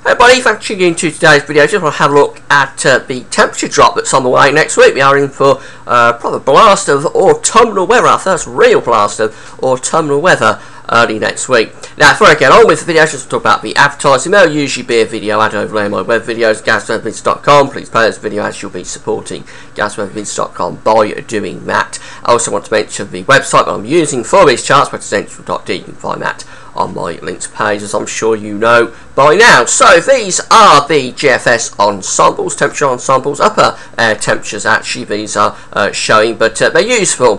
Hey everybody, thanks for tuning into today's video. Just want to have a look at the temperature drop that's on the way next week. We are in for probably a blast of autumnal weather, our first real blast of autumnal weather early next week. Now, before I get on with the video, just talk about the advertising. There'll usually be a video ad overlay my web videos, gasweathervids.com. Please play this video as you'll be supporting gasweathervids.com by doing that. I also want to mention the website that I'm using for these charts, residential.d. You can find that on my links page, as I'm sure you know by now. So these are the GFS ensembles, temperature ensembles, upper air temperatures actually these are showing, but they're useful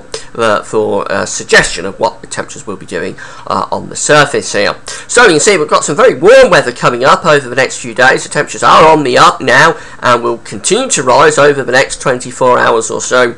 for suggestion of what the temperatures will be doing on the surface here. So you can see we've got some very warm weather coming up over the next few days. The temperatures are on the up now and will continue to rise over the next 24 hours or so.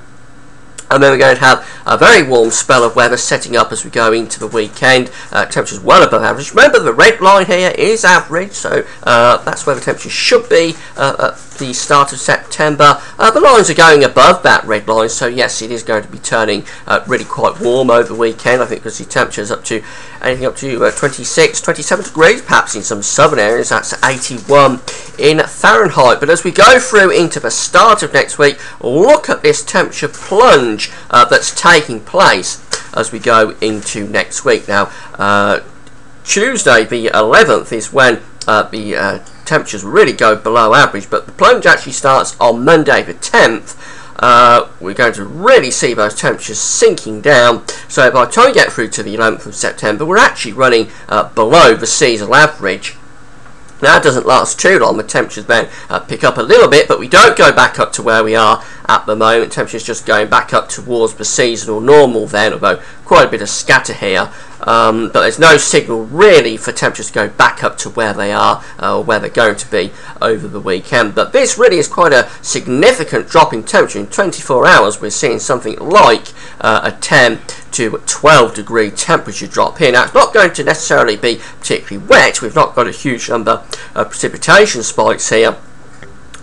And then we're going to have a very warm spell of weather setting up as we go into the weekend. Temperatures well above average. Remember, the red line here is average, so that's where the temperatures should be at the start of September. The lines are going above that red line, so yes, it is going to be turning really quite warm over the weekend. I think because the temperatures up to anything up to 26, 27 degrees, perhaps in some southern areas. That's 81 in Fahrenheit. But as we go through into the start of next week, look at this temperature plunge that's taking place as we go into next week. Now, Tuesday the 11th is when the temperatures really go below average, but the plunge actually starts on Monday the 10th. We're going to really see those temperatures sinking down, so by the time we get through to the 11th of September, we're actually running below the seasonal average. Now, it doesn't last too long. The temperatures then pick up a little bit, but we don't go back up to where we are at the moment. Temperatures just going back up towards the seasonal normal then, although quite a bit of scatter here. But there's no signal really for temperatures to go back up to where they are or where they're going to be over the weekend. But this really is quite a significant drop in temperature. In 24 hours, we're seeing something like a 10 to 12 degree temperature drop here. Now, it's not going to necessarily be particularly wet. We've not got a huge number of precipitation spikes here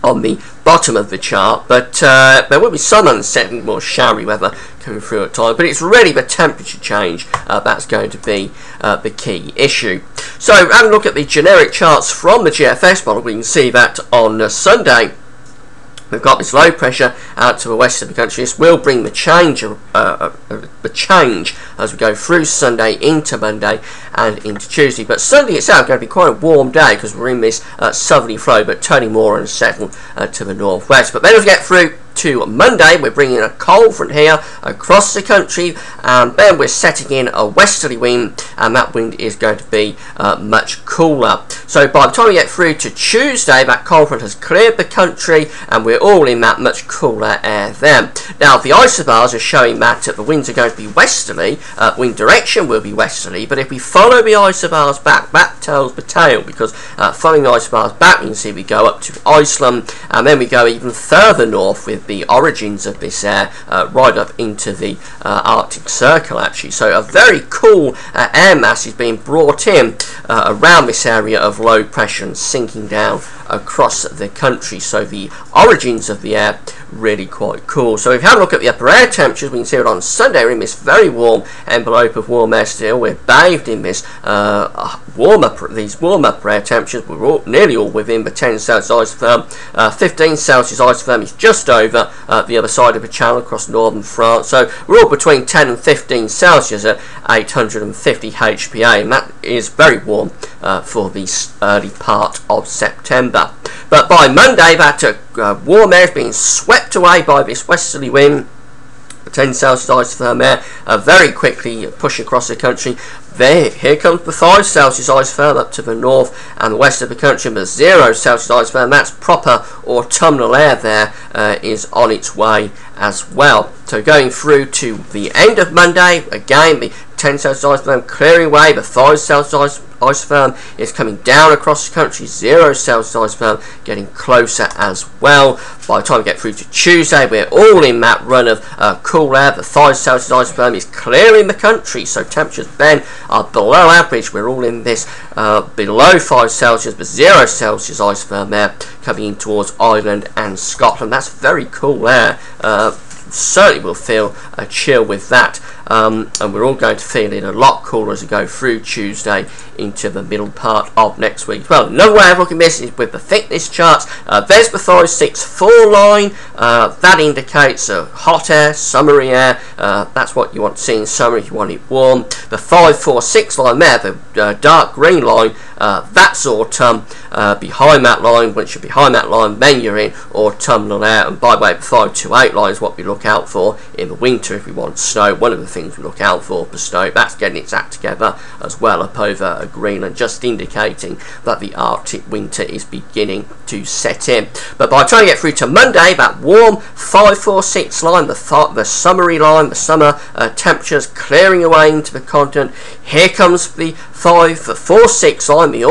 on the bottom of the chart, but there will be some unsettling, more showery weather coming through at times, but it's really the temperature change that's going to be the key issue. So having a look at the generic charts from the GFS model, we can see that on Sunday we've got this low pressure out to the west of the country. This will bring the change as we go through Sunday into Monday and into Tuesday. But Sunday itself is going to be quite a warm day because we're in this southerly flow, but turning more unsettled to the northwest. But then as we get through to Monday, we're bringing a cold front here across the country, and then we're setting in a westerly wind, and that wind is going to be much cooler. So by the time we get through to Tuesday, that cold front has cleared the country and we're all in that much cooler air then. Now, the isobars are showing that the winds are going to be westerly, wind direction will be westerly, but if we follow the isobars back, that tells the tale, because following the isobars back, you can see we go up to Iceland, and then we go even further north with the origins of this air right up into the Arctic Circle actually. So a very cool air mass is being brought in around this area of low pressure and sinking down across the country. So the origins of the air really quite cool. So if you have a look at the upper air temperatures, we can see it on Sunday. We're in this very warm envelope of warm air still. We're bathed in this warm upper air temperatures. We're nearly all within the 10 Celsius isotherm. 15 Celsius isotherm is just over the other side of the channel across northern France. So we're all between 10 and 15 Celsius at 850 HPA, and that is very warm for the early part of September. But by Monday, that warm air is being swept away by this westerly wind. The 10 Celsius isotherm air very quickly push across the country. Here comes the 5 Celsius isotherm up to the north and the west of the country, but 0 Celsius isotherm, that's proper autumnal air there, is on its way as well. So going through to the end of Monday, again the 10 Celsius isotherm clearing away, the 5 Celsius isotherm is coming down across the country, 0 Celsius isotherm getting closer as well. By the time we get through to Tuesday, we're all in that run of cool air. The 5 Celsius isotherm is clearing the country, so temperatures then are below average. We're all in this below 5 Celsius, but 0 Celsius isotherm air coming in towards Ireland and Scotland. That's very cool air. Certainly will feel a chill with that and we're all going to feel it a lot cooler as we go through Tuesday into the middle part of next week. Well, another way of looking at this is with the thickness charts. There's the 5-6-4 line. That indicates hot air, summery air. That's what you want to see in summer if you want it warm. The 5-4-6 line there, the dark green line, that's autumn. Behind that line, once you're behind that line, then you're in autumnal air. And by the way, the 5-2-8 line is what we look out for in the winter if we want snow. One of the things we look out for snow. That's getting its act together as well up over Greenland, just indicating that the Arctic winter is beginning to set in. But by the time you get through to Monday, that warm 5-4-6 line, the summery line, the summer temperatures clearing away into the continent. Here comes the 5-4-6 line, the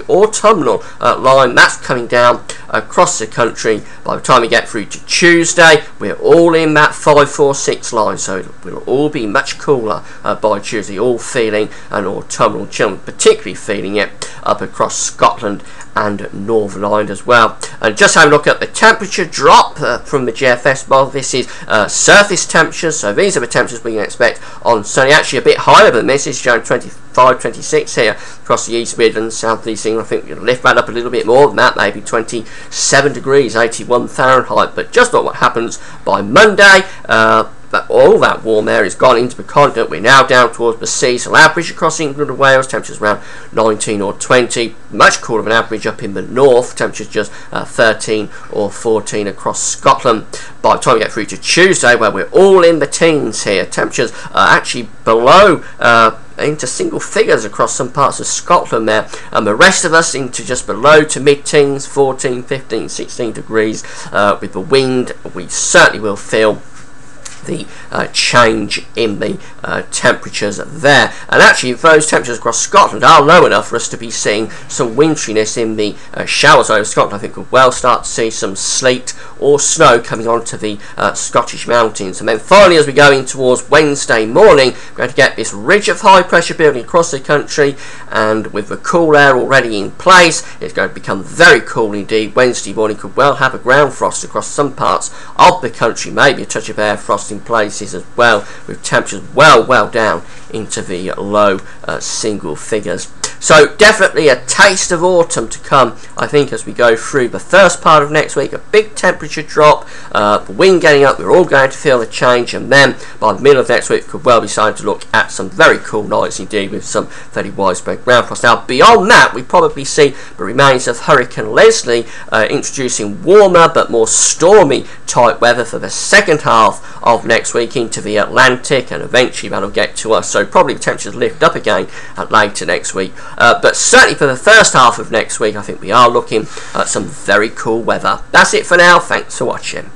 autumnal line. That's coming down across the country. By the time we get through to Tuesday, we're all in that 5-4-6 line, so it will all be much cooler by Tuesday, all feeling an autumnal chill, particularly feeling it up across Scotland and Northern Ireland as well. And just have a look at the temperature drop from the GFS model. This is surface temperatures, so these are the temperatures we can expect on Sunday. Actually a bit higher than this. It's showing 25-26 here across the East Midlands, South East England. I think we'll lift that up a little bit more than that, maybe 27 degrees, 81 Fahrenheit. But just look what happens by Monday. All that warm air is gone into the continent. We're now down towards the sea, so average across England and Wales, temperatures around 19 or 20, much cooler than average up in the north, temperatures just 13 or 14 across Scotland. By the time we get through to Tuesday, where we're all in the teens here, temperatures are actually below into single figures across some parts of Scotland there, and the rest of us into just below to mid-teens, 14, 15, 16 degrees. With the wind, we certainly will feel the change in the temperatures there. And actually those temperatures across Scotland are low enough for us to be seeing some winteriness in the showers over Scotland. I think we'll well start to see some sleet or snow coming onto the Scottish mountains. And then finally, as we go in towards Wednesday morning, we're going to get this ridge of high pressure building across the country, and with the cool air already in place, it's going to become very cool indeed. Wednesday morning could well have a ground frost across some parts of the country, maybe a touch of air frost in places as well, with temperatures well down into the low single figures. So definitely a taste of autumn to come, I think, as we go through the first part of next week. A big temperature drop, the wind getting up, we're all going to feel the change, and then by the middle of next week could well be starting to look at some very cool nights indeed, with some fairly widespread ground frost. Now beyond that, we probably see the remains of Hurricane Leslie introducing warmer but more stormy type weather for the second half of next week into the Atlantic, and eventually that'll get to us. So probably temperatures lift up again later next week. But certainly for the first half of next week, I think we are looking at some very cool weather. That's it for now. Thanks for watching.